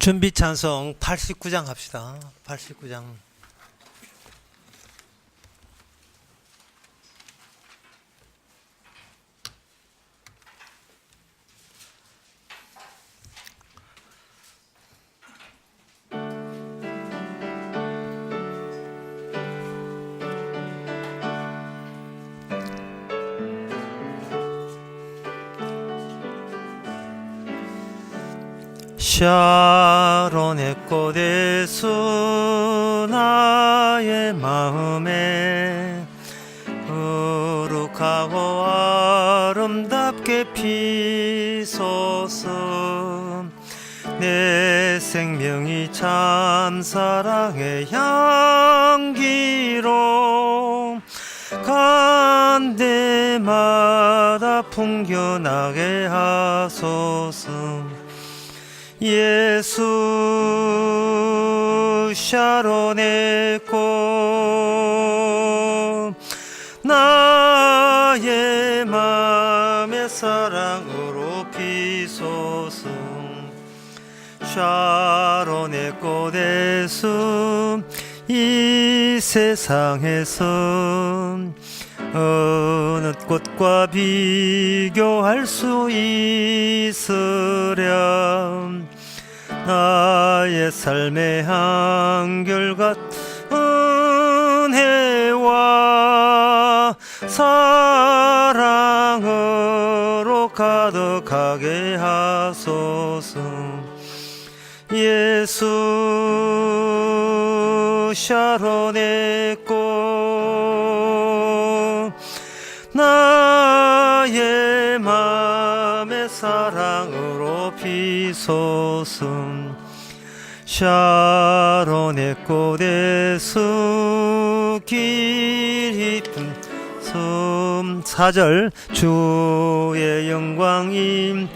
준비 찬송 89장 합시다. 89장. 샤론의 꽃에서 나의 마음에 거룩하고 아름답게 피소서. 내 생명이 참 사랑의 향기로 간 데마다 풍겨나게 하소서. 예수 샤론의 꽃 나의 맘의 사랑으로 피소서. 샤론의 꽃에서 이 세상에서 어느 꽃과 비교할 수 있으랴. 나의 삶의 한결같은 은혜와 사랑으로 가득하게 하소서. 예수 샤론의 꽃 나의 맘의 사랑으로 피소서. 샤론의 꽃에서 깊은 숨. 4절 주의 영광이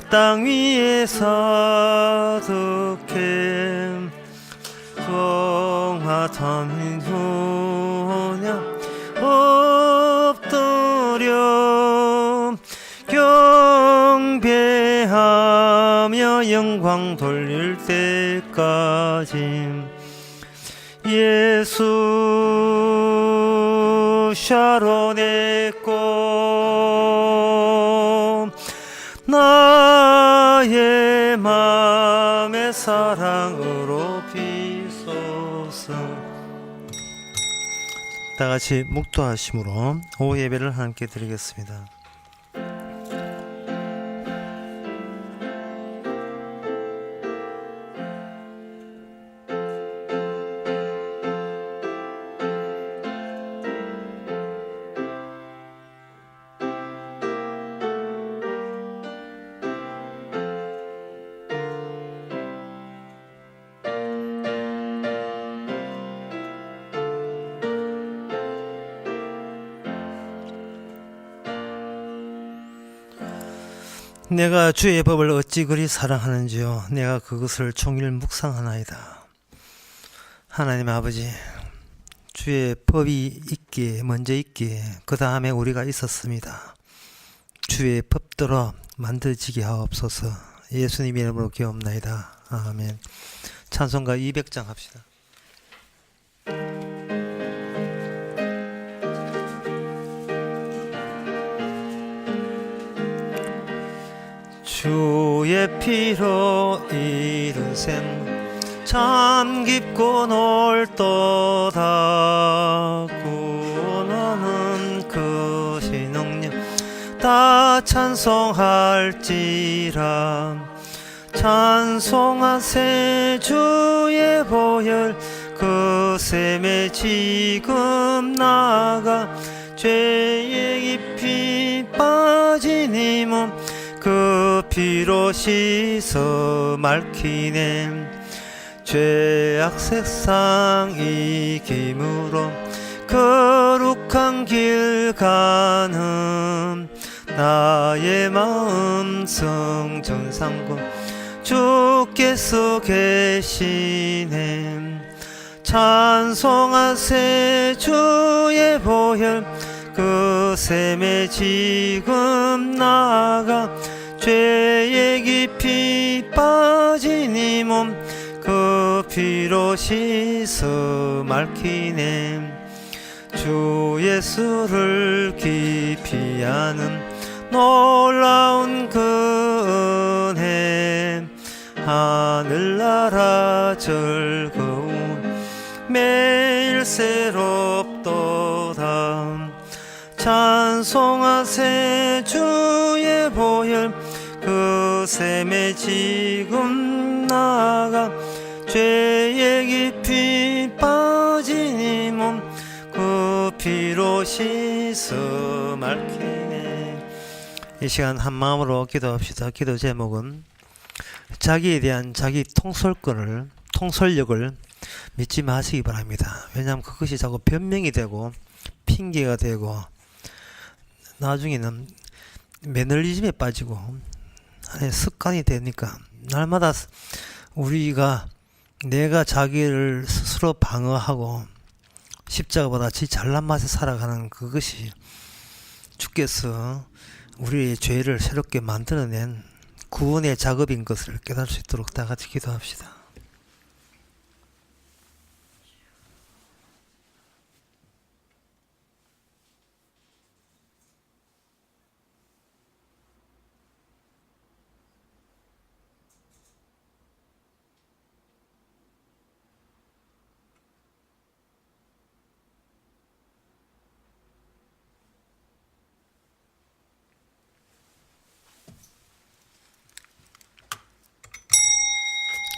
땅 위에 사득해 성화탄 효냐 엎드려 경배하며 영광 돌릴 때까지. 예수 샤론의 꽃 나의 맘의 사랑으로 피소서. 다같이 묵도하심으로 오후 예배를 함께 드리겠습니다. 내가 주의 법을 어찌 그리 사랑하는지요. 내가 그것을 종일 묵상하나이다. 하나님 아버지, 주의 법이 먼저 있기에 그 다음에 우리가 있었습니다. 주의 법대로 만들어지게 하옵소서. 예수님 이름으로 기도합나이다. 아멘. 찬송가 200장 합시다. 주의 피로 이룬 셈 참 깊고 넓도다. 구원하는 그 신능력 다 찬송할지라. 찬송하세 주의 보혈 그 셈에 지금 나아가 죄에 깊이 빠진 이 몸 그 피로 씻어 맑히네. 죄악 색상 이김으로 거룩한 길 가는 나의 마음 성전상고 주께서 계시네. 찬송하세 주의 보혈 그 셈에 지금 나아가 죄에 깊이 빠진 이 몸 피로 씻어 맑히네. 주 예수를 깊이 아는 놀라운 그 은혜, 하늘나라 즐거움 매일 새롭도다. 찬송하세 주의 보혈, 그 샘에 지금 나가 죄의 깊이 빠진 이 몸, 그 피로 씻어 맑히네. 이 시간 한 마음으로 기도합시다. 기도 제목은 자기에 대한 자기 통솔력을 믿지 마시기 바랍니다. 왜냐하면 그것이 자꾸 변명이 되고 핑계가 되고 나중에는 매너리즘에 빠지고 습관이 되니까, 날마다 내가 자기를 스스로 방어하고 십자가보다 지 잘난 맛에 살아가는 그것이 주께서 우리의 죄를 새롭게 만들어낸 구원의 작업인 것을 깨달을 수 있도록 다 같이 기도합시다.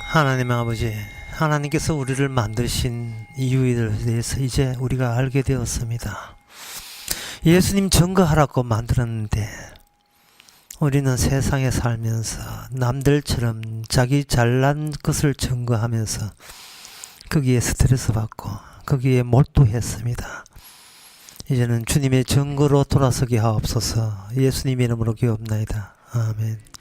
하나님의 아버지, 하나님께서 우리를 만드신 이유에 대해서 이제 우리가 알게 되었습니다. 예수님 증거하라고 만들었는데 우리는 세상에 살면서 남들처럼 자기 잘난 것을 증거하면서 거기에 스트레스 받고 거기에 몰두했습니다. 이제는 주님의 증거로 돌아서게 하옵소서. 예수님 이름으로 기도합나이다. 아멘.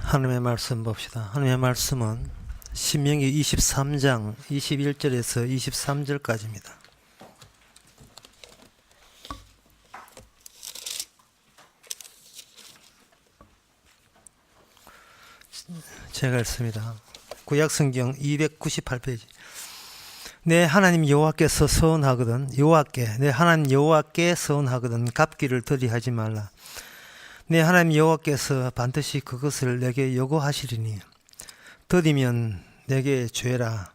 하나님의 말씀 봅시다. 하나님의 말씀은 신명기 23장 21절에서 23절까지입니다. 제가 읽습니다. 구약성경 298페이지. 내 하나님 여호와께서 서원하거든, 내 하나님 여호와께 서원하거든 갚기를 더디하지 말라. 내 하나님 여호와께서 반드시 그것을 내게 요구하시리니 더디면 내게 죄라.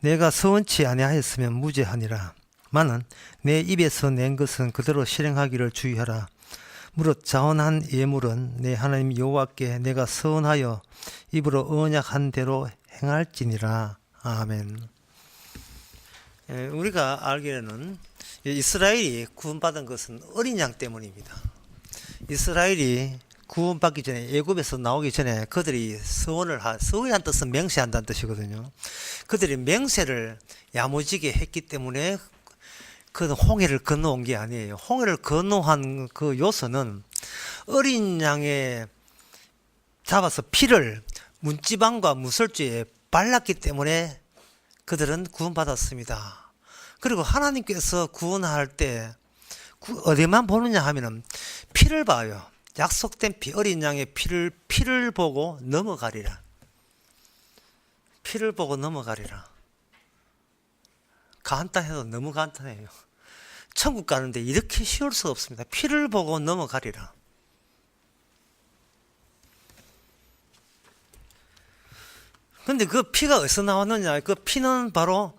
내가 서원치 아니하였으면 무죄하니라. 마는 내 입에서 낸 것은 그대로 실행하기를 주의하라. 무릇 자원한 예물은 내 하나님 여호와께 내가 서원하여 입으로 언약한 대로 행할지니라. 아멘. 우리가 알기로는 이스라엘이 구원받은 것은 어린 양 때문입니다. 이스라엘이 구원받기 전에, 애굽에서 나오기 전에 그들이 서원이란 뜻은 맹세한다는 뜻이거든요. 그들이 맹세를 야무지게 했기 때문에 그 홍해를 건너온 게 아니에요. 홍해를 건너한 그 요소는 어린 양에 잡아서 피를 문지방과 무설주에 발랐기 때문에 그들은 구원받았습니다. 그리고 하나님께서 구원할 때 어디만 보느냐 하면은 피를 봐요. 약속된 피, 어린 양의 피를 보고 넘어가리라. 피를 보고 넘어가리라. 간단해도 너무 간단해요. 천국 가는데 이렇게 쉬울 수 없습니다. 피를 보고 넘어가리라. 근데 그 피가 어디서 나왔느냐? 그 피는 바로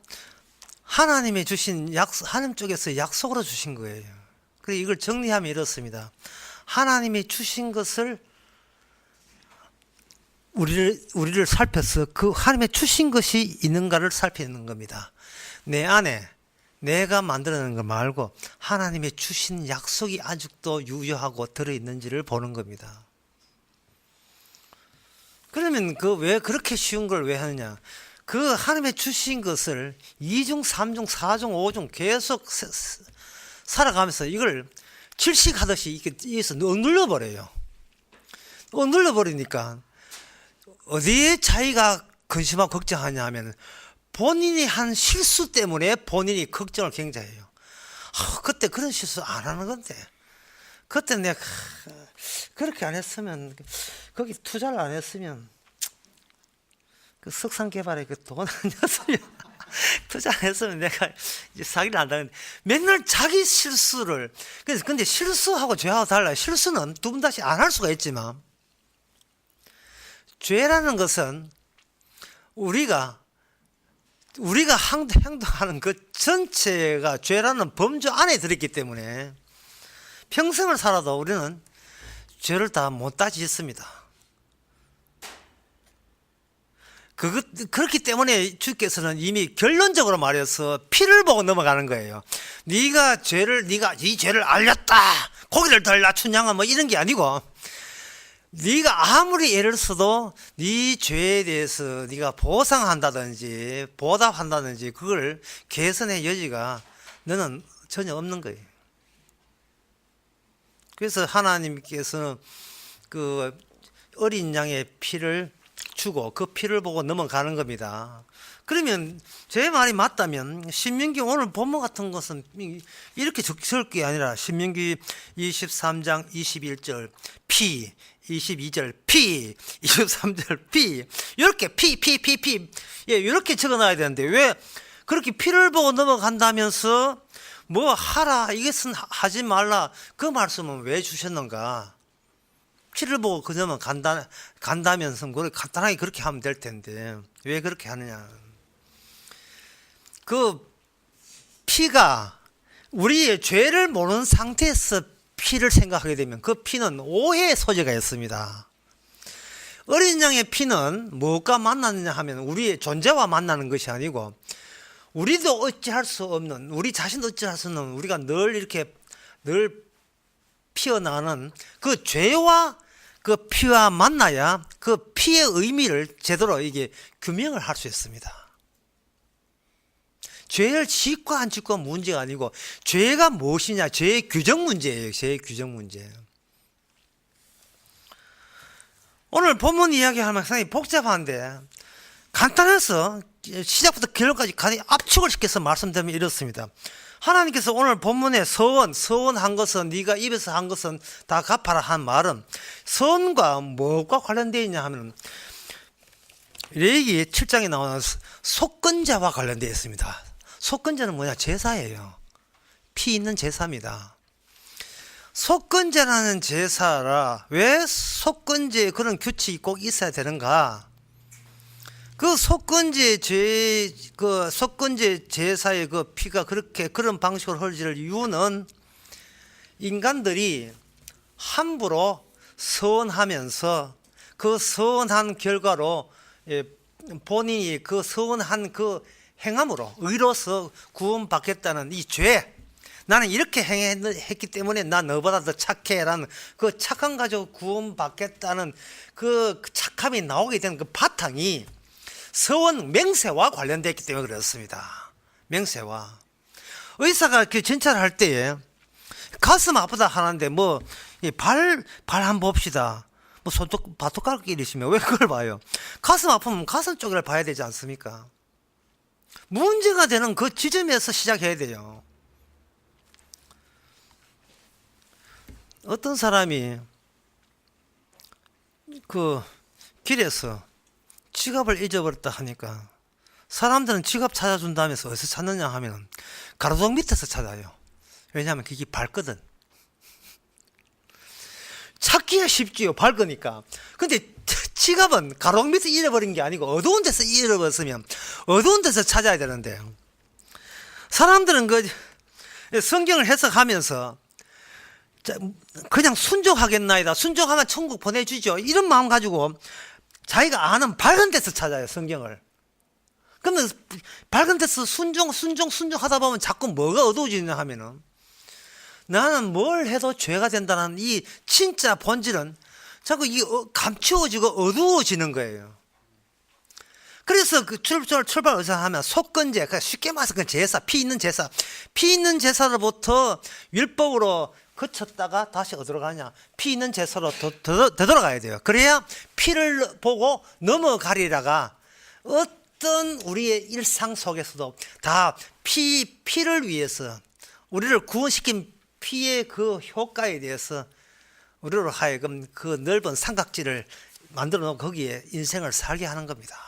하나님이 주신 하나님 쪽에서 약속으로 주신 거예요. 그래서 이걸 정리하면 이렇습니다. 하나님이 주신 것을 우리를 살펴서 그 하나님의 주신 것이 있는가를 살피는 겁니다. 내 안에 내가 만들어내는 거 말고 하나님의 주신 약속이 아직도 유효하고 들어있는지를 보는 겁니다. 그러면 왜 그렇게 쉬운 걸 왜 하느냐? 그 하나님의 주신 것을 2중, 3중, 4중, 5중 계속 살아가면서 이걸 질식하듯이 이게서 눌러버려요. 눌러버리니까 어디에 자기가 근심하고 걱정하냐 하면 본인이 한 실수 때문에 본인이 걱정을 굉장히 해요. 그때 그런 실수 안 하는 건데, 그때 내가 그렇게 안 했으면, 거기 투자를 안 했으면, 그 석상 개발에 그 돈 안 냈으면, 투자 안 했으면 내가 이제 사기를 한다는데, 맨날 자기 실수를, 근데 실수하고 죄하고 달라요. 실수는 두 번 다시 안 할 수가 있지만, 죄라는 것은 우리가 행동하는 그 전체가 죄라는 범주 안에 들어있기 때문에 평생을 살아도 우리는 죄를 다 못 다 짓습니다. 그렇기 때문에 주께서는 이미 결론적으로 말해서 피를 보고 넘어가는 거예요. 네가 이 죄를 알렸다, 고기를 덜 낮춘 양은 뭐 이런 게 아니고, 네가 아무리 애를 써도 네 죄에 대해서 네가 보상한다든지 보답한다든지 그걸 개선의 여지가 너는 전혀 없는 거예요. 그래서 하나님께서는 그 어린 양의 피를 주고 그 피를 보고 넘어가는 겁니다. 그러면 제 말이 맞다면 신명기 오늘 본문 같은 것은 이렇게 적을 게 아니라 신명기 23장 21절 피, 22절 피, 23절 피, 이렇게 피 예, 이렇게 적어놔야 되는데 왜 그렇게 피를 보고 넘어간다면서 뭐 하라, 이것은 하지 말라, 그 말씀은 왜 주셨는가? 피를 보고 그녀만 간다면서 그걸 간단하게 그렇게 하면 될 텐데 왜 그렇게 하느냐? 그 피가 우리의 죄를 모르는 상태에서 피를 생각하게 되면 그 피는 오해의 소지가 있습니다. 어린 양의 피는 무엇과 만나느냐 하면 우리의 존재와 만나는 것이 아니고, 우리도 어찌할 수 없는, 우리 자신도 어찌할 수 없는, 우리가 늘 피어나는 그 죄와 그 피와 만나야 그 피의 의미를 제대로 이게 규명을 할 수 있습니다. 죄를 짓고 안 짓고 문제가 아니고 죄가 무엇이냐, 죄의 규정 문제예요. 죄의 규정 문제. 오늘 본문 이야기하면 상당히 복잡한데 간단해서 시작부터 결론까지 압축을 시켜서 말씀드리면 이렇습니다. 하나님께서 오늘 본문에 서원한 것은 네가 입에서 한 것은 다 갚아라 한 말은 서원과 뭐가 관련되어 있냐 하면 레위기 7장에 나오는 속건제와 관련되어 있습니다. 속건제는 뭐냐? 제사예요. 피 있는 제사입니다. 속건제라는 제사라. 왜 속건제에 그런 규칙이 꼭 있어야 되는가? 그 속건제 제사의 그 피가 그런 방식으로 흘러질 이유는 인간들이 함부로 서원하면서 그 서원한 결과로 본인이 그 서원한 그 행함으로 의로서 구원받겠다는 이 죄, 나는 이렇게 행했기 때문에 난 너보다 더 착해라는 그 착함 가지고 구원받겠다는 그 착함이 나오게 되는 그 바탕이 서원 맹세와 관련되어 있기 때문에 그렇습니다. 맹세와. 의사가 이렇게 진찰할 때에 가슴 아프다 하는데 뭐 발 한번 봅시다. 뭐 발톱가락끼리시면 왜 그걸 봐요? 가슴 아프면 가슴 쪽을 봐야 되지 않습니까? 문제가 되는 그 지점에서 시작해야 돼요. 어떤 사람이 그 길에서 지갑을 잊어버렸다 하니까 사람들은 지갑 찾아준다면서 어디서 찾느냐 하면 가로등 밑에서 찾아요. 왜냐하면 그게 밝거든. 찾기가 쉽지요, 밝으니까. 근데 지갑은 가로등 밑에 잃어버린 게 아니고 어두운 데서 잃어버렸으면 어두운 데서 찾아야 되는데, 사람들은 그 성경을 해석하면서 그냥 순종하겠나이다, 순종하면 천국 보내주죠, 이런 마음 가지고 자기가 아는 밝은 데서 찾아요, 성경을. 그러면 밝은 데서 순종하다 보면 자꾸 뭐가 어두워지냐 하면은 나는 뭘 해도 죄가 된다는 이 진짜 본질은 자꾸 감추어지고 어두워지는 거예요. 그래서 그 출발 의사 하면 속건제, 그러니까 쉽게 말해서 그 제사, 피 있는 제사, 피 있는 제사로부터 율법으로 거쳤다가 다시 어디로 가냐? 피 있는 제사로 되돌아가야 돼요. 그래야 피를 보고 넘어가리라가 어떤 우리의 일상 속에서도 다 피를 위해서 우리를 구원시킨 피의 그 효과에 대해서 우리로 하여금 그 넓은 삼각지를 만들어 놓고 거기에 인생을 살게 하는 겁니다.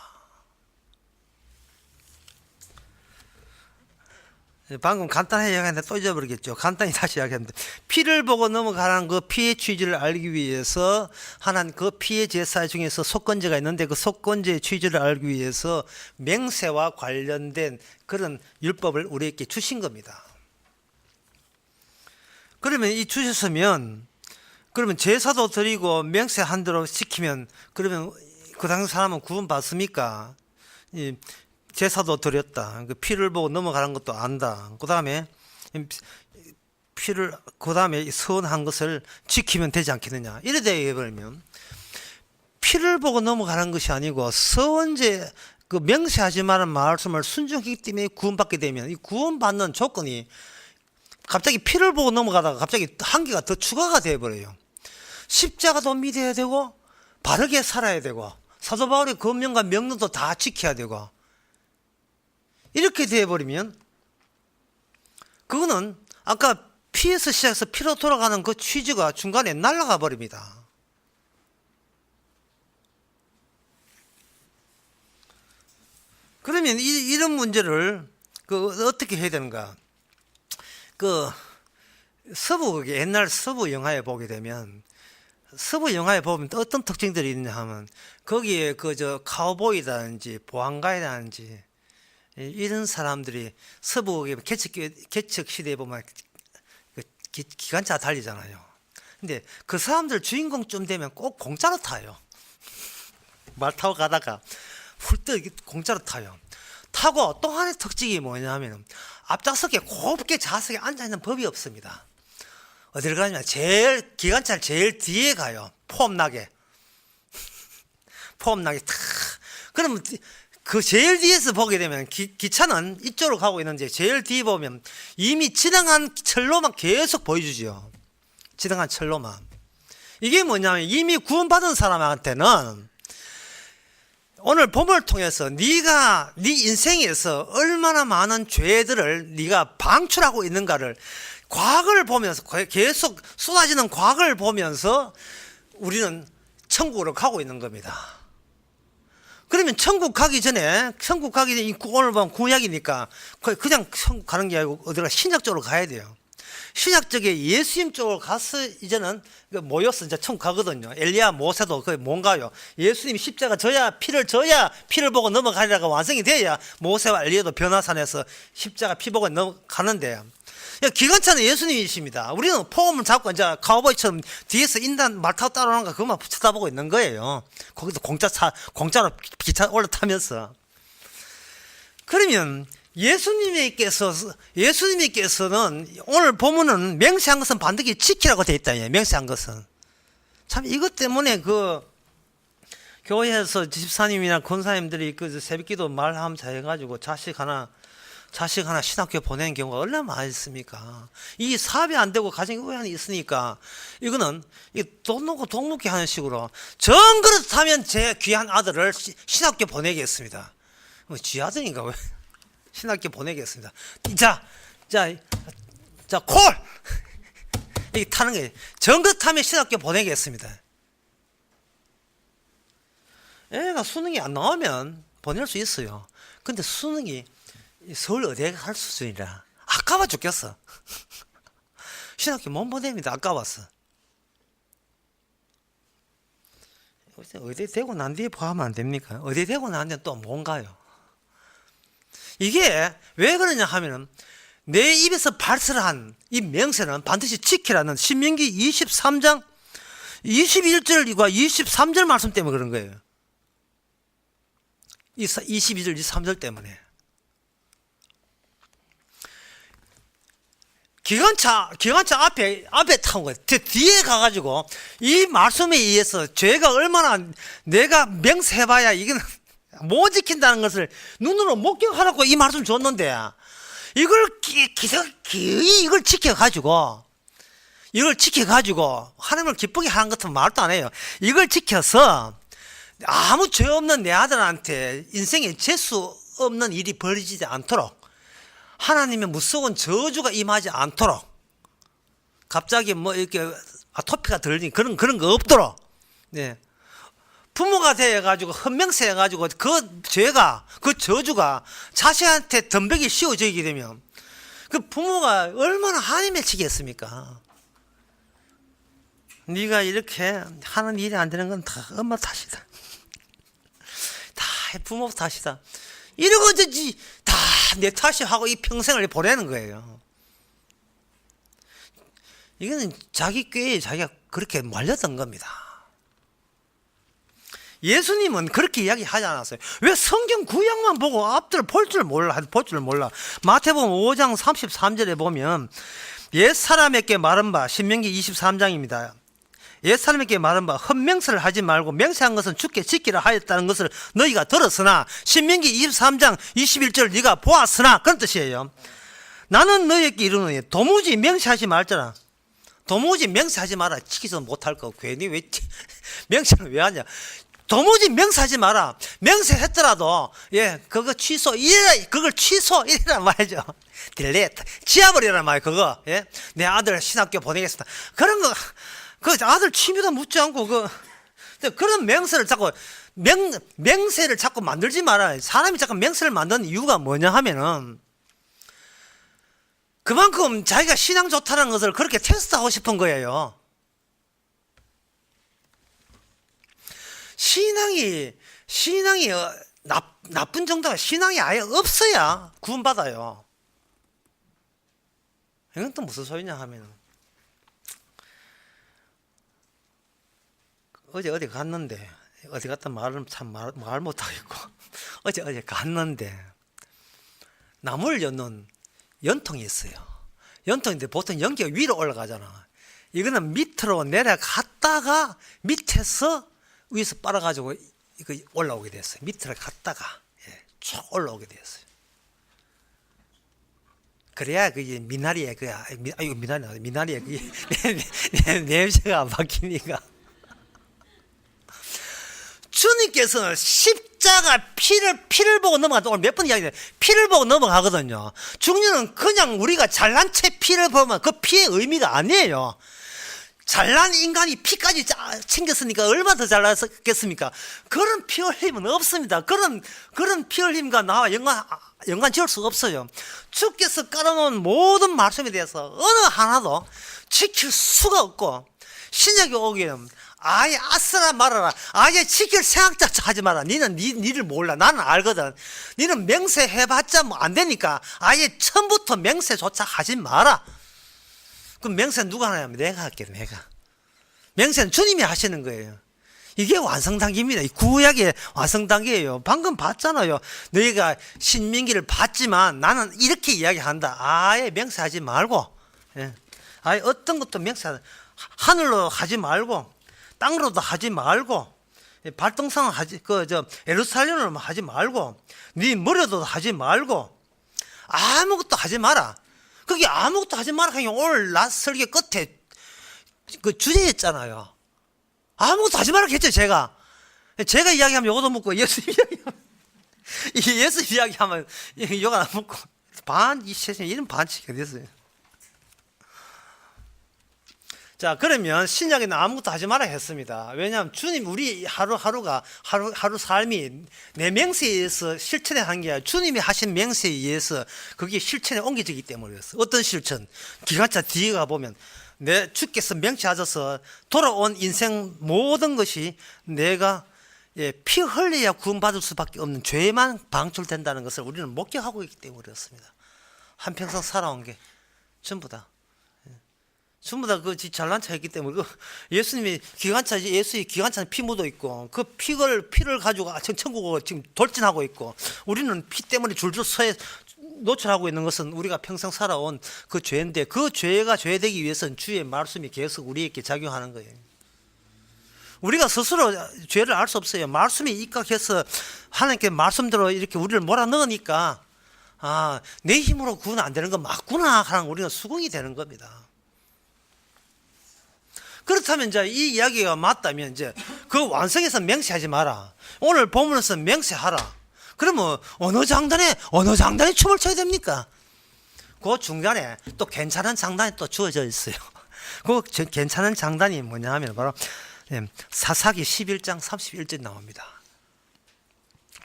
방금 간단하게 이야기했는데 또 잊어버리겠죠. 간단히 다시 이야기했는데 피를 보고 넘어가는 그 피의 취지를 알기 위해서 하나님 그 피의 제사 중에서 속건제가 있는데 그 속건제의 취지를 알기 위해서 맹세와 관련된 그런 율법을 우리에게 주신 겁니다. 그러면 이 주셨으면 그러면 제사도 드리고 맹세한 대로 지키면 그러면 그 당시 사람은 구원 받습니까? 제사도 드렸다. 그 피를 보고 넘어가는 것도 안다. 그 다음에 그 다음에 서운한 것을 지키면 되지 않겠느냐. 이래 되어버리면 피를 보고 넘어가는 것이 아니고 서원제 그 맹세하지 말은 말씀을 순종하기 때문에 구원받게 되면 이 구원받는 조건이 갑자기 피를 보고 넘어가다가 갑자기 한계가 더 추가가 되어버려요. 십자가도 믿어야 되고 바르게 살아야 되고 사도 바울의 권면과 명령도 다 지켜야 되고 이렇게 되어버리면 그거는 아까 피에서 시작해서 피로 돌아가는 그 취지가 중간에 날아가 버립니다. 그러면 이런 문제를 어떻게 해야 되는가? 옛날 서부 영화에 보게 되면 서부 영화에 보면 어떤 특징들이 있냐 하면 거기에 카우보이라든지 보안가이라든지 이런 사람들이 서부 개척 시대에 보면 기관차 달리잖아요. 근데 그 사람들 주인공쯤 되면 꼭 공짜로 타요. 말 타고 가다가 훌떡 공짜로 타요. 타고 또 하나의 특징이 뭐냐면 앞좌석에 곱게 좌석에 앉아있는 법이 없습니다. 어디를 가냐면 기관차를 제일 뒤에 가요. 폼나게 탁. 그러면 그 제일 뒤에서 보게 되면 기차는 이쪽으로 가고 있는데 제일 뒤에 보면 이미 지나간 철로만 계속 보여주죠. 지나간 철로만. 이게 뭐냐면 이미 구원받은 사람한테는 오늘 본문을 통해서 네 인생에서 얼마나 많은 죄들을 네가 방출하고 있는가를 과거를 보면서 계속 쏟아지는 과거를 보면서 우리는 천국으로 가고 있는 겁니다. 그러면 천국 가기 전에 오늘 보면 구약이니까 그냥 천국 가는 게 아니고 어디가 신약적으로 가야 돼요. 신약적에 예수님 쪽으로 가서 이제는 모여서 이제 천국 가거든요. 엘리야 모세도 거의 뭔가요? 예수님이 십자가 피를 보고 넘어가리라가 완성이 돼야 모세와 엘리야도 변화산에서 십자가 피 보고 넘어가는데 기관차는 예수님이십니다. 우리는 포음을 잡고 이제 카우보이처럼 뒤에서 인단 말 타고 따라오는 거 그것만 쳐다보고 있는 거예요. 거기서 공짜로 기차 올라타면서. 그러면 예수님께서는 오늘 보면은 맹세한 것은 반드시 지키라고 되어 있다. 맹세한 것은. 참 이것 때문에 교회에서 집사님이나 권사님들이 새벽기도 말하면서 해가지고 자식 하나 신학교 보내는 경우가 얼마나 많이 있습니까? 이 사업이 안 되고 가정이 우연히 있으니까 이거는 돈 놓고 돈 묻게 하는 식으로 정 그렇다면 제 귀한 아들을 신학교 보내겠습니다. 지 아들인가 왜 신학교 보내겠습니다. 자 콜! 이게 타는 거예요. 정 그렇다면 신학교 보내겠습니다. 애가 수능이 안 나오면 보낼 수 있어요. 근데 수능이 서울 어디에 갈 수준이라 아까워 죽겠어. 신학교 못 보냅니다. 아까워서. 의대 되고 난 뒤에 포함하면 안 됩니까? 의대 되고 난 뒤에 또 뭔가요? 이게 왜 그러냐 하면은 내 입에서 발설한 이 명세는 반드시 지키라는 신명기 23장 21절과 23절 말씀 때문에 그런 거예요. 22절 23절 때문에. 기관차 앞에 타는 거예요. 뒤에 가가지고 이 말씀에 의해서 죄가 얼마나 내가 명세해봐야 이건 못 지킨다는 것을 눈으로 목격하라고 이 말씀 줬는데, 이걸 기어이 이걸 지켜가지고 하나님을 기쁘게 하는 것은 말도 안 해요. 이걸 지켜서 아무 죄 없는 내 아들한테 인생에 재수 없는 일이 벌어지지 않도록, 하나님의 무서운 저주가 임하지 않도록, 갑자기 뭐 이렇게 아토피가 들리니 그런 거 없도록, 네. 부모가 되어가지고 헌명세해가지고 그 죄가, 그 저주가 자식한테 덤벽이 씌워지게 되면 그 부모가 얼마나 한이 맺히겠습니까? 네가 이렇게 하는 일이 안 되는 건 다 엄마 탓이다. 다 부모 탓이다. 이러고 이제 다 내 탓이 하고 이 평생을 보내는 거예요. 이거는 자기 꾀에 자기가 그렇게 말렸던 겁니다. 예수님은 그렇게 이야기하지 않았어요. 왜 성경 구약만 보고 앞들 볼 줄 몰라. 마태복음 5장 33절에 보면 옛 사람에게 말한 바, 신명기 23장입니다. 옛 사람에게 말한 바, 헛맹세를 하지 말고 맹세한 것은 주께 지키라 하였다는 것을 너희가 들었으나, 신명기 23장 21절 네가 보았으나, 그런 뜻이에요. 나는 너희에게 이르노니 도무지 맹세하지 말자라. 도무지 맹세하지 마라. 지키지 못할 거 괜히 왜 맹세를 왜 하냐. 도무지 맹세하지 마라. 맹세했더라도 그거 취소 그걸 취소 이래란 말이죠. 딜레이트 지워버리란 말이에요. 그거 내 아들 신학교 보내겠습니다. 그런 거 그 아들 취미도 묻지 않고 그런 맹세를 자꾸 맹세를 자꾸 만들지 마라. 사람이 자꾸 맹세를 만드는 이유가 뭐냐 하면은 그만큼 자기가 신앙 좋다는 것을 그렇게 테스트하고 싶은 거예요. 신앙이 나쁜 정도가 신앙이 아예 없어야 구원받아요. 이건 또 무슨 소리냐 하면, 어디 갔는데, 어디 갔다 말을 참 말 못하겠고, 어제 갔는데 나무를 엮는 연통이 있어요. 연통인데 보통 연기가 위로 올라가잖아. 이거는 밑으로 내려갔다가 밑에서 위에서 빨아가지고 이거 올라오게 됐어요. 밑으로 갔다가 쭉 올라오게 됐어요. 그래야 그게 미나리에 미나리에 냄새가 안 바뀌니까. 주님께서는 십자가 피를 보고 넘어가도, 오늘 몇 번 이야기해요. 피를 보고 넘어가거든요. 중요는 그냥 우리가 잘난 채 피를 보면 그 피의 의미가 아니에요. 잘난 인간이 피까지 챙겼으니까 얼마나 더 잘났겠습니까? 그런 피 흘림은 없습니다. 그런 피 흘림과 나와 연관 지을 수가 없어요. 주께서 깔아놓은 모든 말씀에 대해서 어느 하나도 지킬 수가 없고, 신약에 오기에는 아예 아싸라 말아라. 아예 지킬 생각조차 하지 마라. 니는 니를 몰라. 나는 알거든. 니는 맹세해봤자 뭐 안 되니까 아예 처음부터 맹세조차 하지 마라. 그럼 맹세는 누가 하냐면 내가 할게. 내가. 맹세는 주님이 하시는 거예요. 이게 완성단계입니다. 이 구약의 완성단계예요. 방금 봤잖아요. 너희가 신명기를 봤지만 나는 이렇게 이야기한다. 아예 맹세하지 말고, 아예 어떤 것도 하늘로 하지 말고, 땅으로도 하지 말고, 발등상 예루살렘으로 하지 말고, 네 머리도 하지 말고, 아무것도 하지 마라. 그게 아무것도 하지 마라. 그냥 오늘 낮 설계 끝에 그 주제였잖아요. 아무것도 하지 마라 했죠. 제가 이야기하면 요거도 묻고, 예수 이야기하면 요거 안 묻고, 이 세상에 이런 반칙이 됐어요. 자, 그러면 신약에는 아무것도 하지 마라 했습니다. 왜냐하면 주님, 우리 하루 삶이 내 맹세에 의해서 실천에 한 게 아니라 주님이 하신 맹세에 의해서 그게 실천에 옮겨지기 때문이었어요. 어떤 실천? 기관차 뒤에 가보면 내 주께서 맹세하셔서 돌아온 인생 모든 것이 내가 피 흘려야 구원받을 수밖에 없는 죄만 방출된다는 것을 우리는 목격하고 있기 때문에 그렇습니다. 한평생 살아온 게 전부 다 그 잘난 차 했기 때문에, 예수님이 예수의 기관차는 피 묻어 있고, 그 피를 가지고 천국으로 지금 돌진하고 있고, 우리는 피 때문에 줄줄 노출하고 있는 것은 우리가 평생 살아온 그 죄인데, 그 죄가 죄되기 위해서는 주의 말씀이 계속 우리에게 작용하는 거예요. 우리가 스스로 죄를 알 수 없어요. 말씀이 입각해서 하나님께 말씀대로 이렇게 우리를 몰아넣으니까 내 힘으로 구원 안 되는 거 맞구나 하는 우리가 수긍이 되는 겁니다. 그렇다면 이제 이 이야기가 맞다면 이제 그 완성해서 맹세하지 마라. 오늘 본문에서 맹세하라. 그러면 어느 장단에 춤을 춰야 됩니까? 그 중간에 또 괜찮은 장단이 또 주어져 있어요. 그 괜찮은 장단이 뭐냐 하면 바로 사사기 11장 31절 나옵니다.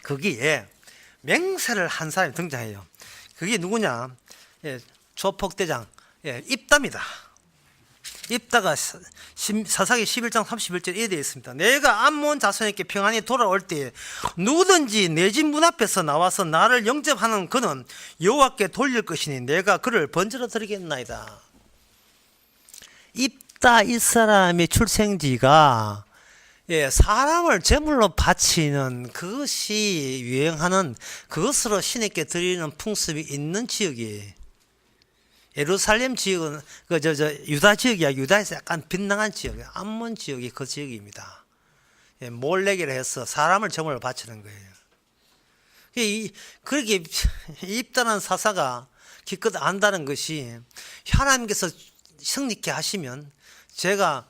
거기에 맹세를 한 사람이 등장해요. 그게 누구냐? 조폭대장 입다입니다. 입다가 사사기 11장 31절에 되어 있습니다. 내가 암몬 자손에게 평안히 돌아올 때 누구든지 내 집 문 앞에서 나와서 나를 영접하는 그는 여호와께 돌릴 것이니 내가 그를 번제로 드리겠나이다. 입다 이 사람의 출생지가 사람을 제물로 바치는 그것이 유행하는 그것으로 신에게 드리는 풍습이 있는 지역이에요. 예루살렘 지역은 유다 지역이야. 유다에서 약간 빗나간 지역이에요. 암몬 지역이 그 지역입니다. 몰레기를 해서 사람을 제물로 바치는 거예요. 그렇게 입다는 사사가 기껏 안다는 것이 하나님께서 성립케 하시면 제가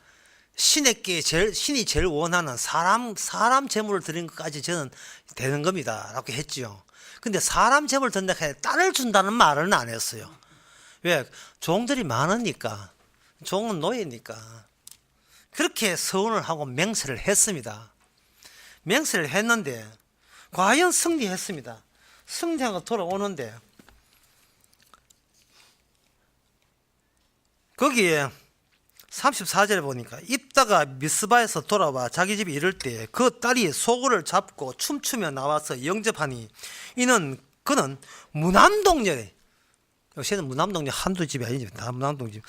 신이 제일 원하는 사람 제물을 드리는 것까지 저는 되는 겁니다. 라고 했죠. 근데 사람 제물을 든다 해 딸을 준다는 말은 안 했어요. 왜? 종들이 많으니까. 종은 노예니까. 그렇게 서원을 하고 맹세를 했습니다. 맹세를 했는데 과연 승리했습니다. 승리하고 돌아오는데 거기에 34절에 보니까 입다가 미스바에서 돌아와 자기 집에 이를 때 그 딸이 소굴을 잡고 춤추며 나와서 영접하니 그는 무남동녀래. 요새는 무남동녀 한두 집이 아니지. 다 무남동집.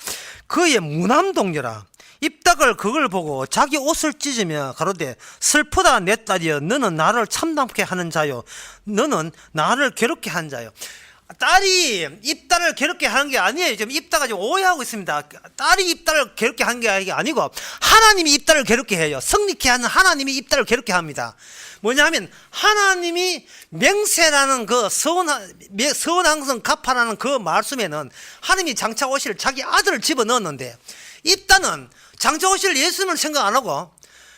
그의 무남동녀라. 입다가 그걸 보고 자기 옷을 찢으며 가로되 슬프다 내 딸이여 너는 나를 참담케 하는 자요 너는 나를 괴롭게 한 자요. 딸이 입다를 괴롭게 하는 게 아니에요. 지금 입다가 지금 오해하고 있습니다. 딸이 입다를 괴롭게 하는 게 아니고 하나님이 입다를 괴롭게 해요. 성립케 하는 하나님이 입다를 괴롭게 합니다. 뭐냐면 하나님이 맹세라는 그 서원항성 갚아라는 그 말씀에는 하나님이 장차 오실 자기 아들을 집어넣었는데 입다는 장차 오실 예수님을 생각 안 하고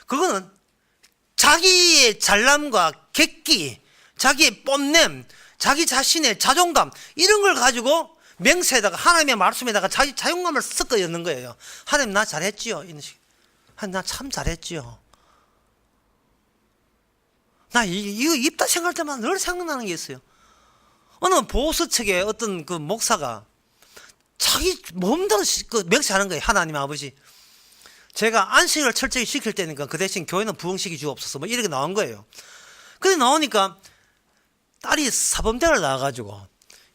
그거는 자기의 잘남과 객기, 자기의 뽐냄, 자기 자신의 자존감 이런 걸 가지고 맹세에다가 하나님의 말씀에다가 자기 자존감을 섞어 였는 거예요. 하나님 나 잘했지요. 하나님 나 참 잘했지요. 나 이거 입다 생각할 때마다 늘 생각나는 게 있어요. 어느 보수 측의 어떤 그 목사가 자기 몸대로 그 맹세하는 거예요. 하나님 아버지 제가 안식을 철저히 시킬 때니까 그 대신 교회는 부흥시키 주옵소서 뭐 이렇게 나온 거예요. 근데 나오니까 딸이 사범대를 나와가지고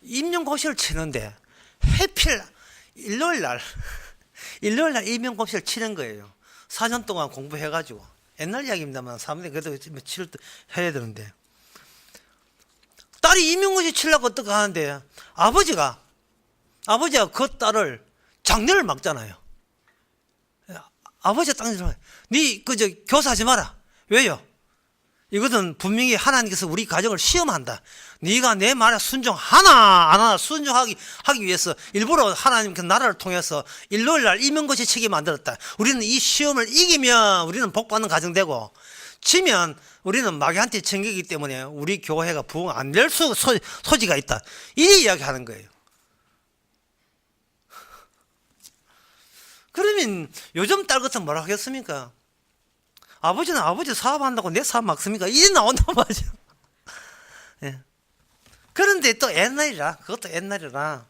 임용고시를 치는데 해필 일요일날 임용고시를 치는 거예요. 4년 동안 공부해가지고 옛날 이야기입니다만 사범대 그래도 치를 해야 되는데 딸이 임용고시 치려고 어떻게 하는데 아버지가 그 딸을 장례를 막잖아요. 아버지가 딱 네 교사하지 마라. 왜요? 이것은 분명히 하나님께서 우리 가정을 시험한다. 네가 내 말에 순종하나 안 하나 순종하기 위해서 일부러 하나님께서 나라를 통해서 일요일날 임용고시 치게 만들었다. 우리는 이 시험을 이기면 우리는 복받는 가정 되고 지면 우리는 마귀한테 챙기기 때문에 우리 교회가 부흥 안 될 소지가 있다. 이 이야기하는 거예요. 그러면 요즘 딸 같은 뭐라 하겠습니까? 아버지는 아버지 사업한다고 내 사업 막습니까? 이래 나온단 말이죠. 예. 그런데 또 옛날이라, 그것도 옛날이라.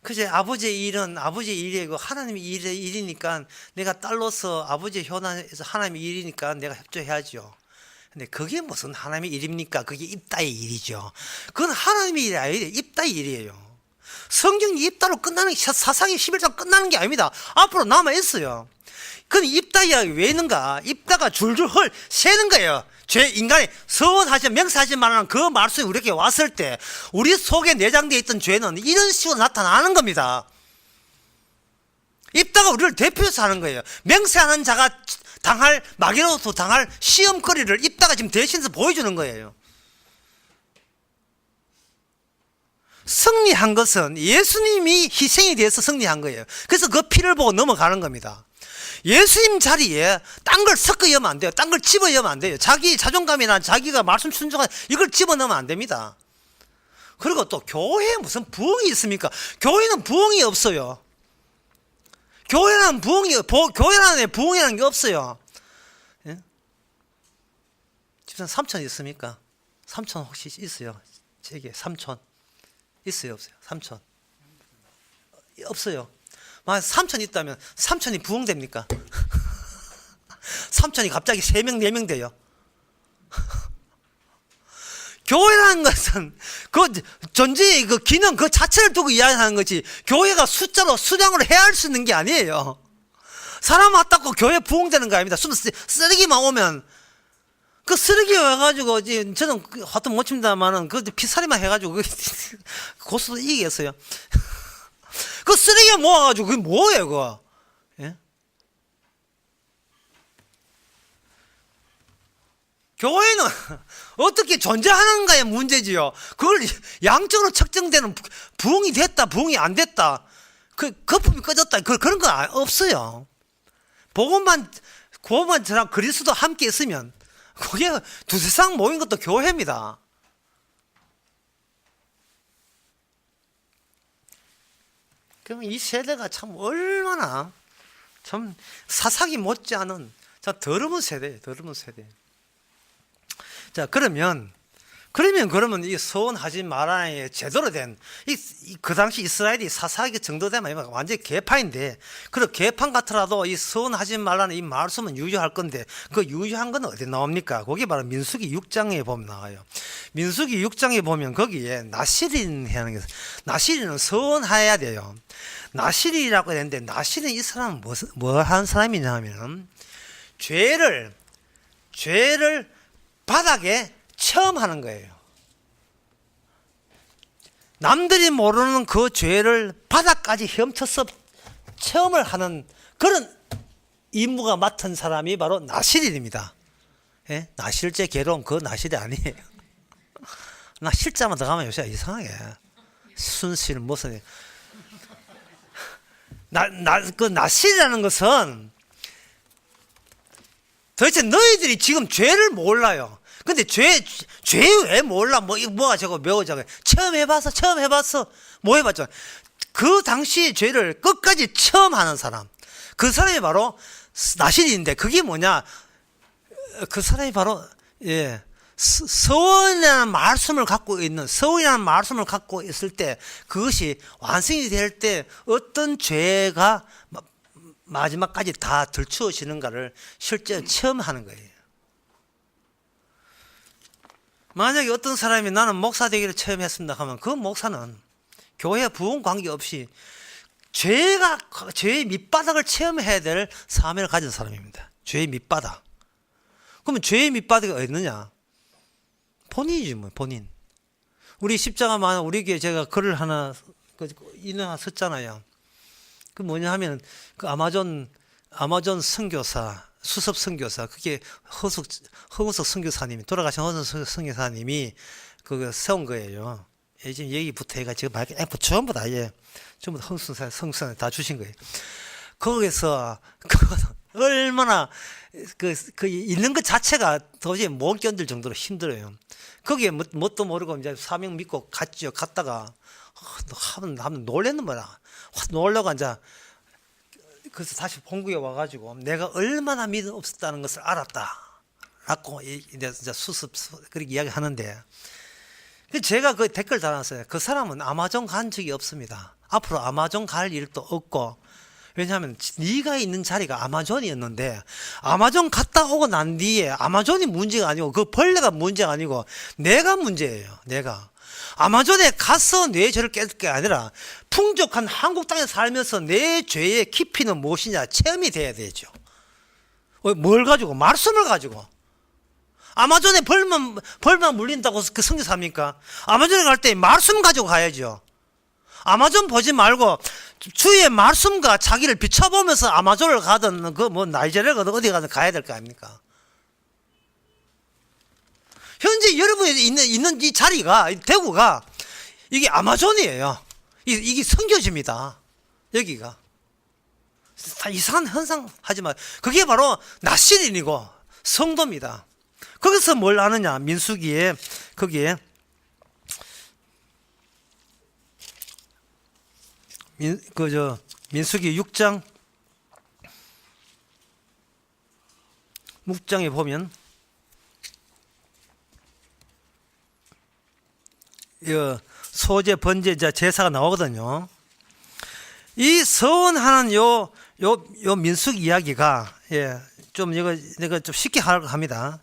그제 아버지의 일은 아버지의 일이고 하나님의 일이니까 내가 딸로서 아버지의 현안에서 하나님의 일이니까 내가 협조해야죠. 근데 그게 무슨 하나님의 일입니까? 그게 입다의 일이죠. 그건 하나님의 일이 아니에요. 입다의 일이에요. 성경이 입다로 끝나는 게 사사기 11장 끝나는 게 아닙니다. 앞으로 남아있어요. 그럼 입다 이야기 왜 있는가? 입다가 줄줄 새는 거예요. 인간의 서원하지 명사하지 말라는 그 말씀이 우리에게 왔을 때 우리 속에 내장되어 있던 죄는 이런 식으로 나타나는 겁니다. 입다가 우리를 대표해서 하는 거예요. 맹세하는 자가 마귀로부터 당할 시험거리를 입다가 지금 대신해서 보여주는 거예요. 승리한 것은 예수님이 희생이 돼서 승리한 거예요. 그래서 그 피를 보고 넘어가는 겁니다. 예수님 자리에 딴 걸 섞어 여면 안 돼요. 딴 걸 집어 여면 안 돼요. 자기 자존감이나 자기가 말씀 순종한 이걸 집어 넣으면 안 됩니다. 그리고 또 교회에 무슨 부흥이 있습니까? 교회는 부흥이 없어요. 교회라는 부흥이라는 게 없어요. 예? 집사람 삼촌 있습니까? 삼촌 혹시 있어요? 제게 삼촌 있어요, 없어요? 삼촌 없어요. 만약 삼촌 있다면 삼촌이 부흥됩니까? 삼촌이 갑자기 3명 4명 돼요. 교회라는 것은 그 존재의 그 기능 그 자체를 두고 이야기하는 거지, 교회가 수량으로 헤아릴 수 있는 게 아니에요. 사람 왔다고 교회 부흥되는 거 아닙니다. 쓰레기만 오면 그 쓰레기 와가지고 저는 화도 못 칩니다만은 그 피살이만 해가지고 고수도 이기겠어요. 그 쓰레기 모아가지고 그게 뭐예요, 그거? 예? 교회는 어떻게 존재하는가의 문제지요. 그걸 양적으로 측정되는 부흥이 됐다, 부흥이 안 됐다, 그 거품이 꺼졌다, 그런 건 없어요. 복음만 저랑 그리스도 함께 있으면 그게 두세 상 모인 것도 교회입니다. 그럼 이 세대가 참 얼마나 참 사사기 못지않은 참 더러운 세대예요. 더러운 세대. 자, 그러면 이 서원하지 말아의 제대로 된 그 당시 이스라엘이 사사기 정도 되면 완전히 개파인데, 그 개판 같더라도 이 서원하지 말라는 이 말씀은 유효할 건데, 그 유효한 건 어디 나옵니까? 거기 바로 민수기 6장에 보면 나와요. 민수기 6장에 보면 거기에 나시린 하는 게, 나시린은 서원해야 돼요. 나시린이라고 했는데, 나시린 이 사람은 뭐 하는 사람이냐 하면 죄를 바닥에 체험하는 거예요. 남들이 모르는 그 죄를 바닥까지 헤엄쳐서 체험을 하는 그런 임무가 맡은 사람이 바로 나실인입니다. 예? 나실제 괴로움 그 나실이 아니에요. 나 실자만 들어가면 요새 이상하게 순실 무슨 그 나실이라는 것은 도대체 너희들이 지금 죄를 몰라요. 근데 죄 왜 몰라? 뭐가 저거 매워 저거. 체험해봤어. 뭐 해봤죠? 그 당시의 죄를 끝까지 체험하는 사람. 그 사람이 바로 나실인데, 그게 뭐냐? 그 사람이 바로, 서원이라는 말씀을 갖고 있을 때, 그것이 완성이 될 때 어떤 죄가 마지막까지 다 들추어지는가를 실제 체험하는 거예요. 만약에 어떤 사람이 나는 목사 되기를 체험했습니다 하면 그 목사는 교회 부흥 관계없이 죄의 밑바닥을 체험해야 될 사명을 가진 사람입니다. 죄의 밑바닥. 그러면 죄의 밑바닥이 어디 있느냐? 본인이지 뭐, 본인. 우리 십자가만 우리에게 제가 글을 하나 인을 하나 썼잖아요. 그 뭐냐 하면 그 아마존 선교사, 수습 선교사, 그게 허구석 선교사님이, 돌아가신 허구석 선교사님이 그거 세운 거예요. 지금 얘기부터 해가 지금 전부 다 전부 성수사 다 주신 거예요. 거기서 얼마나 그 있는 것 자체가 도저히 못 견딜 정도로 힘들어요. 거기에 뭣도 모르고 이제 사명 믿고 갔죠. 갔다가 하면 놀랬는 거야. 확 놀려고 이제 그래서 다시 본국에 와가지고 내가 얼마나 믿음 없었다는 것을 알았다라고 이제 수습 그렇게 이야기하는데, 제가 그 댓글 달았어요. 그 사람은 아마존 간 적이 없습니다. 앞으로 아마존 갈 일도 없고, 왜냐하면 네가 있는 자리가 아마존이었는데, 아마존 갔다 오고 난 뒤에 아마존이 문제가 아니고 그 벌레가 문제가 아니고 내가 문제예요. 내가 아마존에 가서 내 죄를 깰 게 아니라 풍족한 한국 땅에 살면서 내 죄의 깊이는 무엇이냐 체험이 돼야 되죠. 뭘 가지고? 말씀을 가지고. 아마존에 벌만 물린다고 그 선교사입니까? 아마존에 갈 때 말씀 가지고 가야죠. 아마존 보지 말고 주의 말씀과 자기를 비춰보면서 아마존을 가든 그 뭐 나이지리아를 가든 어디 가든 가야 될 거 아닙니까? 현재 여러분이 있는 이 자리가, 대구가 이게 아마존이에요. 이게 선교지입니다. 여기가. 이상한 현상 하지 마. 그게 바로 나시린이고 성도입니다. 거기서 뭘 하느냐? 민수기에 거기에 민수기 6장에 보면 소제, 번제자, 제사가 나오거든요. 이 서원하는 요 민숙 이야기가, 좀 이거 내가 좀 쉽게 합니다.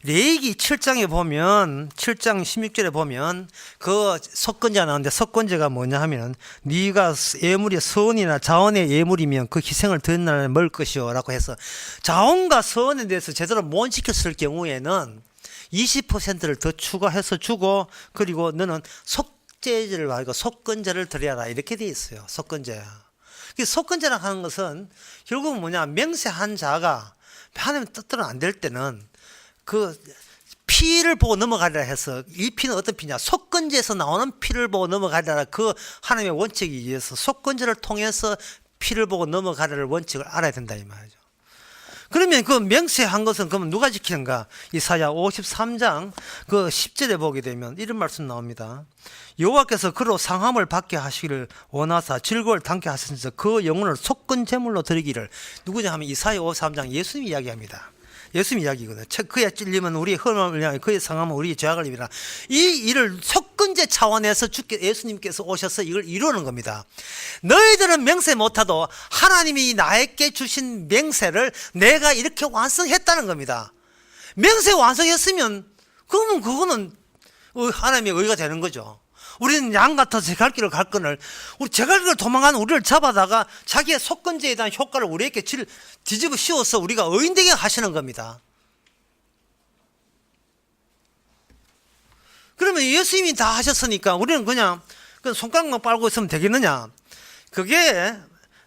레위기 7장에 보면, 7장 16절에 보면 그 속건제가 나오는데, 속건제가 뭐냐 하면, 네가 예물이 서원이나 자원의 예물이면 그 희생을 드린 날에 먹을 것이요 라고 해서, 자원과 서원에 대해서 제대로 못 지켰을 경우에는 20%를 더 추가해서 주고, 그리고 너는 속죄제를 말고 속건제를 드려라, 이렇게 돼 있어요. 속건제. 속건제라고 하는 것은 결국은 뭐냐, 맹세한 자가 하나님의 뜻대로 안 될 때는 그 피를 보고 넘어가리라 해서, 이 피는 어떤 피냐, 속건제에서 나오는 피를 보고 넘어가리라, 그 하나님의 원칙에 의해서 속건제를 통해서 피를 보고 넘어가리라를 원칙을 알아야 된다 이 말이죠. 그러면 그 맹세한 것은 그러면 누가 지키는가? 이사야 53장 그 10절에 보게 되면 이런 말씀 나옵니다. 여호와께서 그로 상함을 받게 하시기를 원하사 즐거움을 담게 하시면서 그 영혼을 속건 제물로 드리기를. 누구냐 하면 이사야 53장 예수님 이야기합니다. 예수님 이야기거든요. 그의 찔림은 우리의 허물을 위하여, 그의 상함은 우리의 죄악을 위하여. 이 일을 속건제 차원에서 예수님께서 오셔서 이걸 이루는 겁니다. 너희들은 맹세 못하도 하나님이 나에게 주신 맹세를 내가 이렇게 완성했다는 겁니다. 맹세 완성했으면 그러면 그거는 하나님의 의가 되는 거죠. 우리는 양 같아서 제 갈 길을 갈 거를, 우리 제 갈 길을 도망가는 우리를 잡아다가 자기의 속건제에 대한 효과를 우리에게 뒤집어 씌워서 우리가 의인되게 하시는 겁니다. 그러면 예수님이 다 하셨으니까 우리는 그냥 손가락만 빨고 있으면 되겠느냐? 그게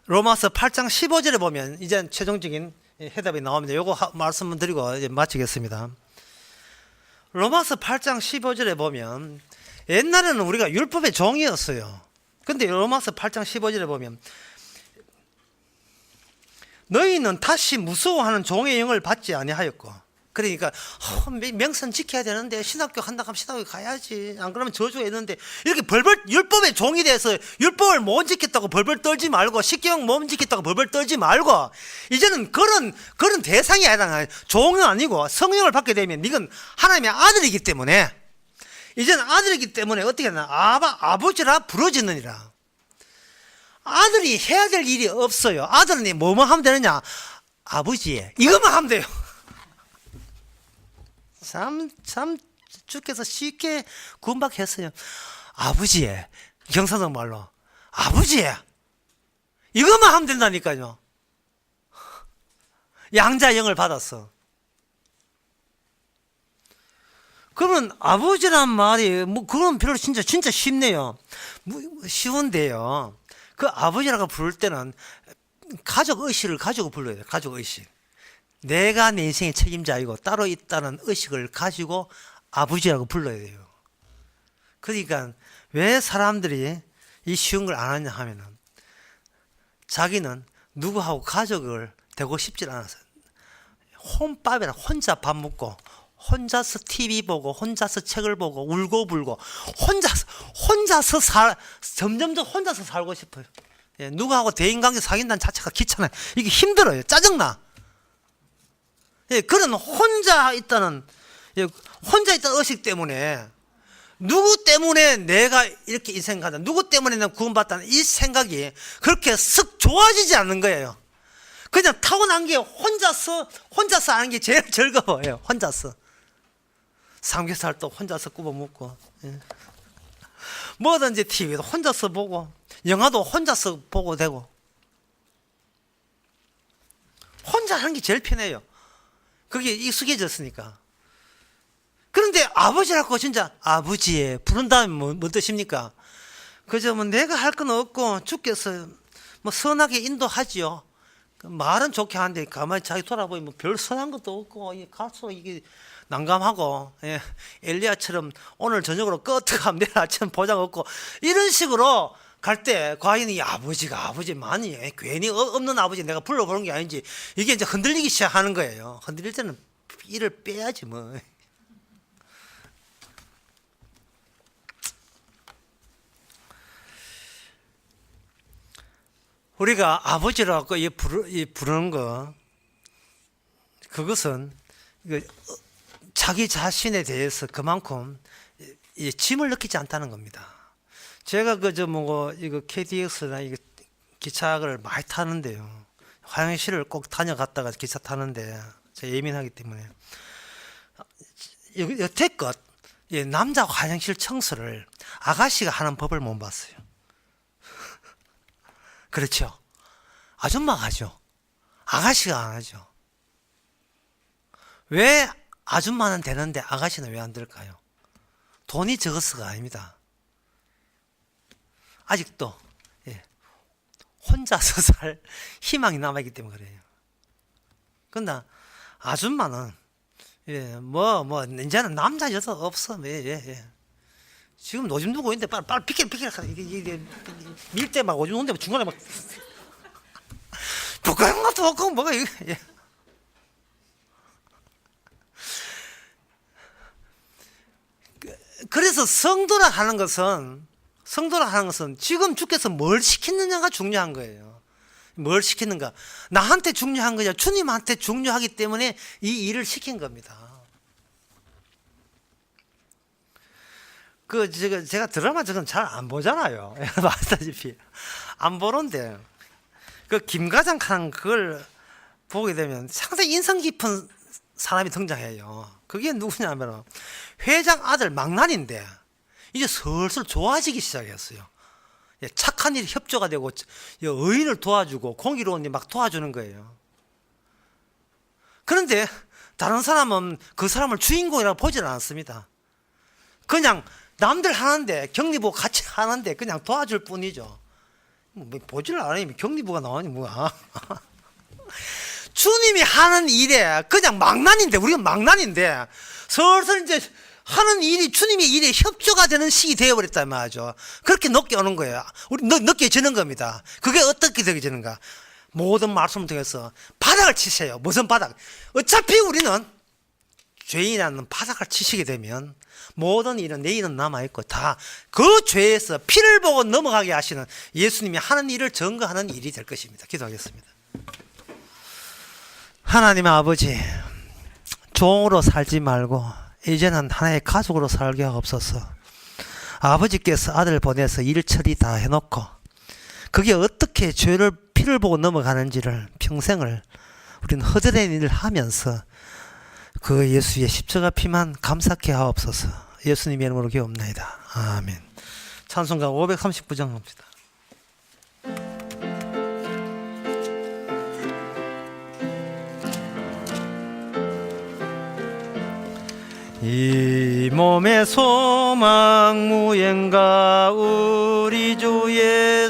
로마서 8장 15절에 보면 이제 최종적인 해답이 나옵니다. 요거 말씀을 드리고 이제 마치겠습니다. 로마서 8장 15절에 보면, 옛날에는 우리가 율법의 종이었어요. 근데 로마서 8장 15절에 보면, 너희는 다시 무서워하는 종의 영을 받지 아니하였고, 그러니까 명선 지켜야 되는데 신학교 한다고 하면 신학교 가야지, 안 그러면 저주가 있는데, 이렇게 벌벌 율법의 종이 돼서 율법을 못 지켰다고 벌벌 떨지 말고, 십계명 못 지켰다고 벌벌 떨지 말고, 이제는 그런 대상이 아니라 종은 아니고 성령을 받게 되면 이건 하나님의 아들이기 때문에, 이제는 아들이기 때문에 어떻게 하나, 아버지라 부르짖느니라. 아들이 해야 될 일이 없어요. 아들은 뭐만 하면 되느냐, 아버지 이것만 하면 돼요. 참 주께서 쉽게 구원받게 했어요. 아버지, 경상도 말로 아버지 이것만 하면 된다니까요. 양자 영을 받았어. 그러면 아버지란 말이 뭐 그건 별로 진짜 쉽네요. 쉬운데요. 그 아버지라고 부를 때는 가족 의식을 가지고 불러야 돼요. 가족 의식. 내가 내 인생의 책임자이고 따로 있다는 의식을 가지고 아버지라고 불러야 돼요. 그러니까 왜 사람들이 이 쉬운 걸 안 하냐 하면은, 자기는 누구하고 가족을 되고 싶지 않아서 혼밥이라, 혼자 밥 먹고 혼자서 TV 보고 혼자서 책을 보고 울고 불고 혼자서 점점점 혼자서 살고 싶어요. 누구하고 대인관계 사귄다는 자체가 귀찮아요. 이게 힘들어요. 짜증나. 그런 혼자 있다는 의식 때문에, 누구 때문에 내가 이렇게 인생 가다, 누구 때문에 내가 구원받다는 이 생각이 그렇게 쓱 좋아지지 않는 거예요. 그냥 타고난 게 혼자서 하는 게 제일 즐거워요. 혼자서 삼겹살도 혼자서 구워 먹고, 뭐든지 TV도 혼자서 보고, 영화도 혼자서 보고 되고, 혼자 하는 게 제일 편해요. 그게 익숙해졌으니까. 그런데 아버지라고 진짜 아버지에 부른 다음에 뭐 뜻입니까? 그저 뭐 내가 할 건 없고 주께서 뭐 선하게 인도하지요. 그 말은 좋게 하는데 가만히 자기 돌아보면 뭐 별 선한 것도 없고 갈수록 이게 난감하고, 예, 엘리야처럼 오늘 저녁으로 끄떡하면 내일 아침 보장 없고 이런 식으로 갈 때 과연 이 아버지가 아버지만이 괜히 없는 아버지 내가 불러보는 게 아닌지 이게 이제 흔들리기 시작하는 거예요. 흔들릴 때는 이를 빼야지 뭐. 우리가 아버지라고 부르는 거, 그것은 자기 자신에 대해서 그만큼 짐을 느끼지 않다는 겁니다. 제가 이거 KTX나 이거 기차를 많이 타는데요. 화장실을 꼭 다녀갔다가 기차 타는데 제가 예민하기 때문에 여태껏 남자 화장실 청소를 아가씨가 하는 법을 못 봤어요. 그렇죠. 아줌마가 하죠. 아가씨가 안 하죠. 왜 아줌마는 되는데 아가씨는 왜 안 될까요? 돈이 적어서가 아닙니다. 아직도 혼자서 살 희망이 남아있기 때문에 그래요. 근데 아줌마는 이제는 남자 여자 없어. 지금 노즘 누고 있는데 빨리 비켜 밀 때 막 오줌 오는데 중간에 막 부끄러운 것도 없고 뭐가 이게. 그래서 성도라 하는 것은 지금 주께서 뭘 시키느냐가 중요한 거예요. 뭘 시키는가? 나한테 중요한 거냐? 주님한테 중요하기 때문에 이 일을 시킨 겁니다. 제가 드라마 저건 잘 안 보잖아요. 말다시피 안 보는데 김과장 하는 그걸 보게 되면 상당히 인상 깊은 사람이 등장해요. 그게 누구냐면 회장 아들 망난인데 이제 슬슬 좋아지기 시작했어요. 착한 일이 협조가 되고 의인을 도와주고 공의로운 일 막 도와주는 거예요. 그런데 다른 사람은 그 사람을 주인공이라고 보질 않습니다. 그냥 남들 하는데 경리부 같이 하는데 그냥 도와줄 뿐이죠. 뭐 보질 않으면 경리부가 나오니 뭐야. 주님이 하는 일에 그냥 망난인데, 우리가 망난인데 슬슬 이제 하는 일이 주님의 일에 협조가 되는 시기 되어버렸단 말이죠. 그렇게 느껴오는 거예요. 우리 느껴지는 겁니다. 그게 어떻게 느껴지는가? 모든 말씀을 통해서 바닥을 치세요. 무슨 바닥? 어차피 우리는 죄인이라는 바닥을 치시게 되면 모든 일은 내일은 남아있고 다 그 죄에서 피를 보고 넘어가게 하시는 예수님이 하는 일을 증거하는 일이 될 것입니다. 기도하겠습니다. 하나님 아버지, 종으로 살지 말고 이제는 하나의 가족으로 살게 하옵소서. 아버지께서 아들 보내서 일 처리 다 해놓고 그게 어떻게 죄를 피를 보고 넘어가는지를 평생을 우리는 허드렛 일을 하면서 그 예수의 십자가 피만 감사케 하옵소서. 예수님의 이름으로 기도옵나이다. 아멘. 찬송가 539장 합시다. 이 몸의 소망 무행가 우리 주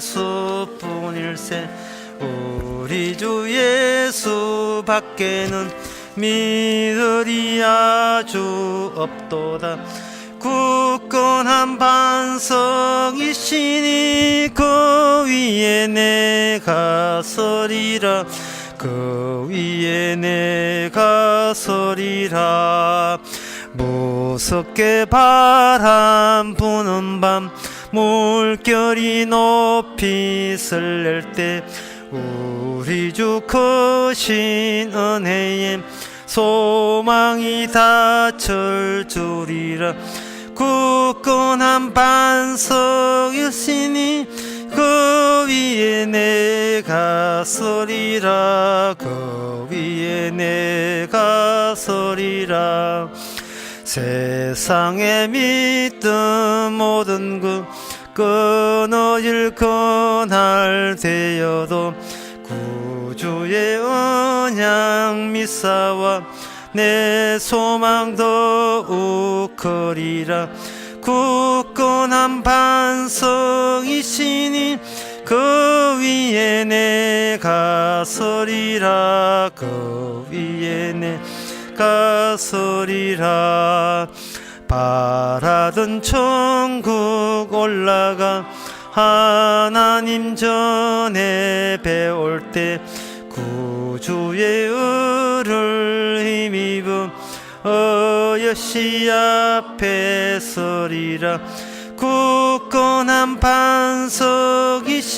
예수뿐일세. 우리 주 예수 밖에는 믿으리 아주 없도다. 굳건한 반석이시니 그 위에 내가 서리라. 그 위에 내가 서리라. 무섭게 바람 부는 밤 물결이 높이 설렐 때 우리 주 크신 은혜에 소망이 닫힐 줄이라. 굳건한 반석이시니 그 위에 내가 서리라. 그 위에 내가 서리라. 세상의 믿음 모든 그 끊어질 그날 되어도 구주의 언약 미사와 내 소망 더욱 크리라. 굳건한 반석이시니 그 위에 내가 서리라. 그 위에 내가 서리라. 바라던 천국 올라가 하나님 전에 배울 때 구주의 의를 힘입은 어여시 앞에 서리라. 굳건한 반석이시니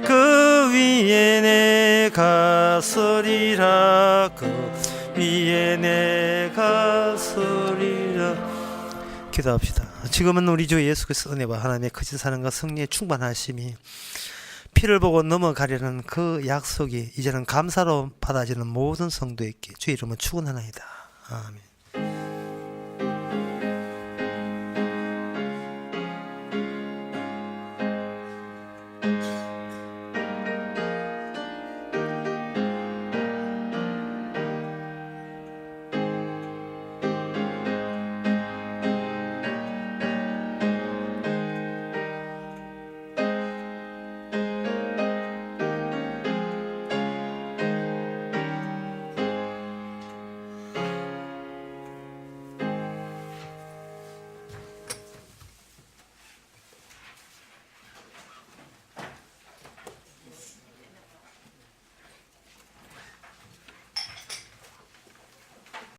그 위에 내가 서리라. 그 위에 내가 서리라. 기도합시다. 지금은 우리 주 예수 그리스도 은혜와 하나님의 크신 사랑과 성령의 충만하심이 피를 보고 넘어가려는 그 약속이 이제는 감사로 받아지는 모든 성도에게 주의 이름으로 축원하나이다. 아멘.